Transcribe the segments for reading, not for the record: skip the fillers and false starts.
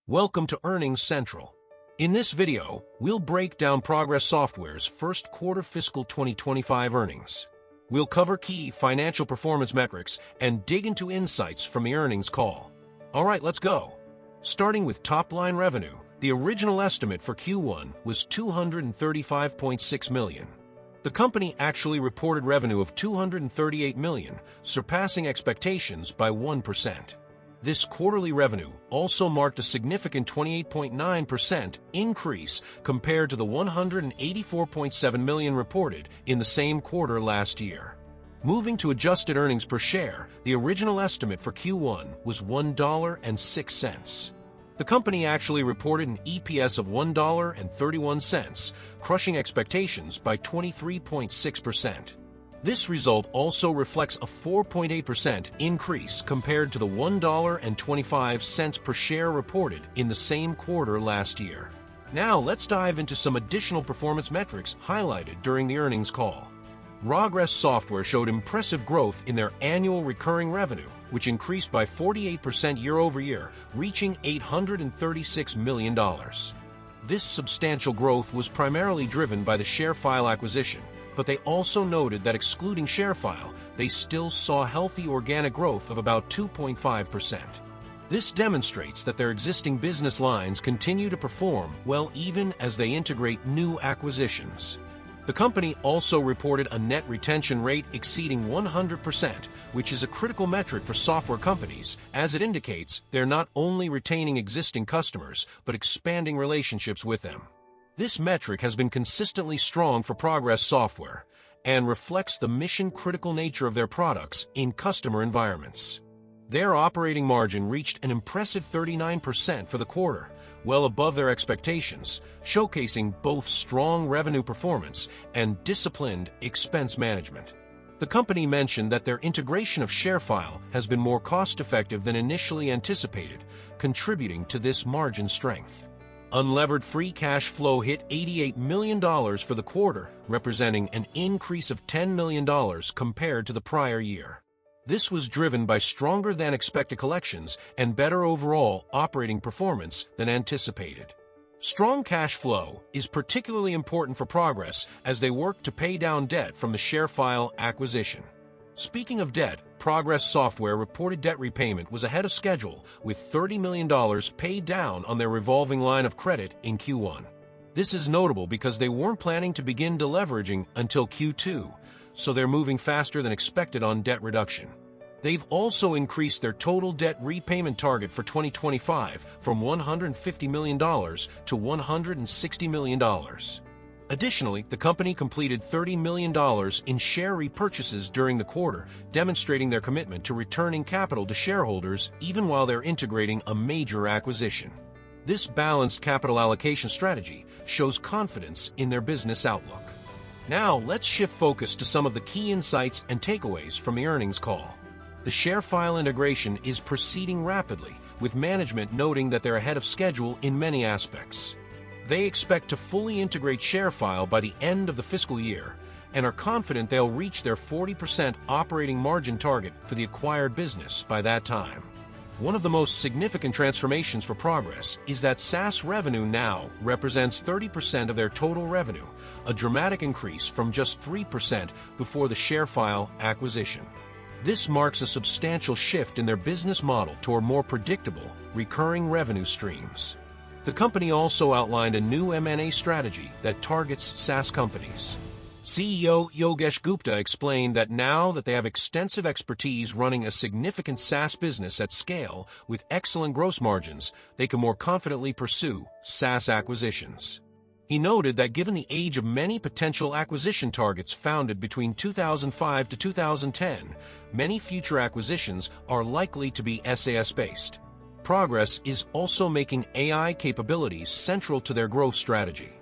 Welcome to Earnings Central. In this video, we'll break down Progress Software's first quarter fiscal 2025 earnings. We'll cover key financial performance metrics and dig into insights from the earnings call. All right, let's go. Starting with top-line revenue, the original estimate for Q1 was $235.6 million. The company actually reported revenue of $238 million, surpassing expectations by 1%. This quarterly revenue also marked a significant 28.9% increase compared to the $184.7 million reported in the same quarter last year. Moving to adjusted earnings per share, the original estimate for Q1 was $1.06. The company actually reported an EPS of $1.31, crushing expectations by 23.6%. This result also reflects a 4.8% increase compared to the $1.25 per share reported in the same quarter last year. Now let's dive into some additional performance metrics highlighted during the earnings call. Progress Software showed impressive growth in their annual recurring revenue, which increased by 48% year-over-year, reaching $836 million. This substantial growth was primarily driven by the ShareFile acquisition, but they also noted that excluding ShareFile, they still saw healthy organic growth of about 2.5%. This demonstrates that their existing business lines continue to perform well even as they integrate new acquisitions. The company also reported a net retention rate exceeding 100%, which is a critical metric for software companies, as it indicates they're not only retaining existing customers, but expanding relationships with them. This metric has been consistently strong for Progress Software and reflects the mission-critical nature of their products in customer environments. Their operating margin reached an impressive 39% for the quarter, well above their expectations, showcasing both strong revenue performance and disciplined expense management. The company mentioned that their integration of ShareFile has been more cost-effective than initially anticipated, contributing to this margin strength. Unlevered free cash flow hit $88 million for the quarter, representing an increase of $10 million compared to the prior year. This was driven by stronger-than-expected collections and better overall operating performance than anticipated. Strong cash flow is particularly important for Progress as they work to pay down debt from the ShareFile acquisition. Speaking of debt, Progress Software reported debt repayment was ahead of schedule, with $30 million paid down on their revolving line of credit in Q1. This is notable because they weren't planning to begin deleveraging until Q2, so they're moving faster than expected on debt reduction. They've also increased their total debt repayment target for 2025 from $150 million to $160 million. Additionally, the company completed $30 million in share repurchases during the quarter, demonstrating their commitment to returning capital to shareholders even while they're integrating a major acquisition. This balanced capital allocation strategy shows confidence in their business outlook. Now, let's shift focus to some of the key insights and takeaways from the earnings call. The ShareFile integration is proceeding rapidly, with management noting that they're ahead of schedule in many aspects. They expect to fully integrate ShareFile by the end of the fiscal year and are confident they'll reach their 40% operating margin target for the acquired business by that time. One of the most significant transformations for Progress is that SaaS revenue now represents 30% of their total revenue, a dramatic increase from just 3% before the ShareFile acquisition. This marks a substantial shift in their business model toward more predictable, recurring revenue streams. The company also outlined a new M&A strategy that targets SaaS companies. CEO Yogesh Gupta explained that now that they have extensive expertise running a significant SaaS business at scale with excellent gross margins, they can more confidently pursue SaaS acquisitions. He noted that given the age of many potential acquisition targets founded between 2005 to 2010, many future acquisitions are likely to be SaaS-based. Progress is also making AI capabilities central to their growth strategy.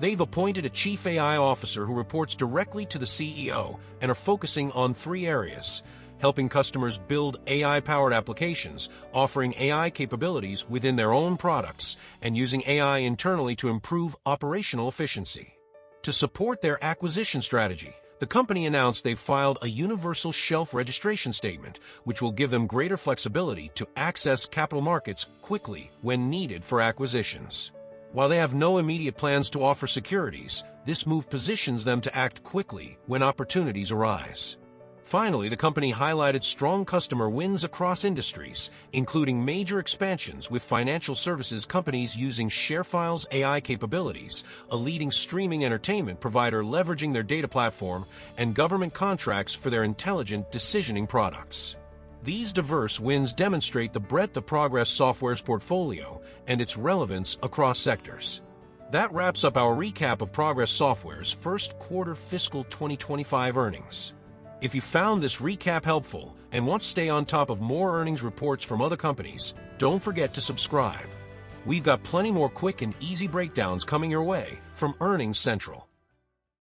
They've appointed a chief AI officer who reports directly to the CEO and are focusing on 3 areas: helping customers build AI-powered applications, offering AI capabilities within their own products, and using AI internally to improve operational efficiency. To support their acquisition strategy, the company announced they've filed a universal shelf registration statement, which will give them greater flexibility to access capital markets quickly when needed for acquisitions. While they have no immediate plans to offer securities, this move positions them to act quickly when opportunities arise. Finally, the company highlighted strong customer wins across industries, including major expansions with financial services companies using ShareFile's AI capabilities, a leading streaming entertainment provider leveraging their data platform, and government contracts for their intelligent decisioning products. These diverse wins demonstrate the breadth of Progress Software's portfolio and its relevance across sectors. That wraps up our recap of Progress Software's first quarter fiscal 2025 earnings. If you found this recap helpful and want to stay on top of more earnings reports from other companies, don't forget to subscribe. We've got plenty more quick and easy breakdowns coming your way from Earnings Central.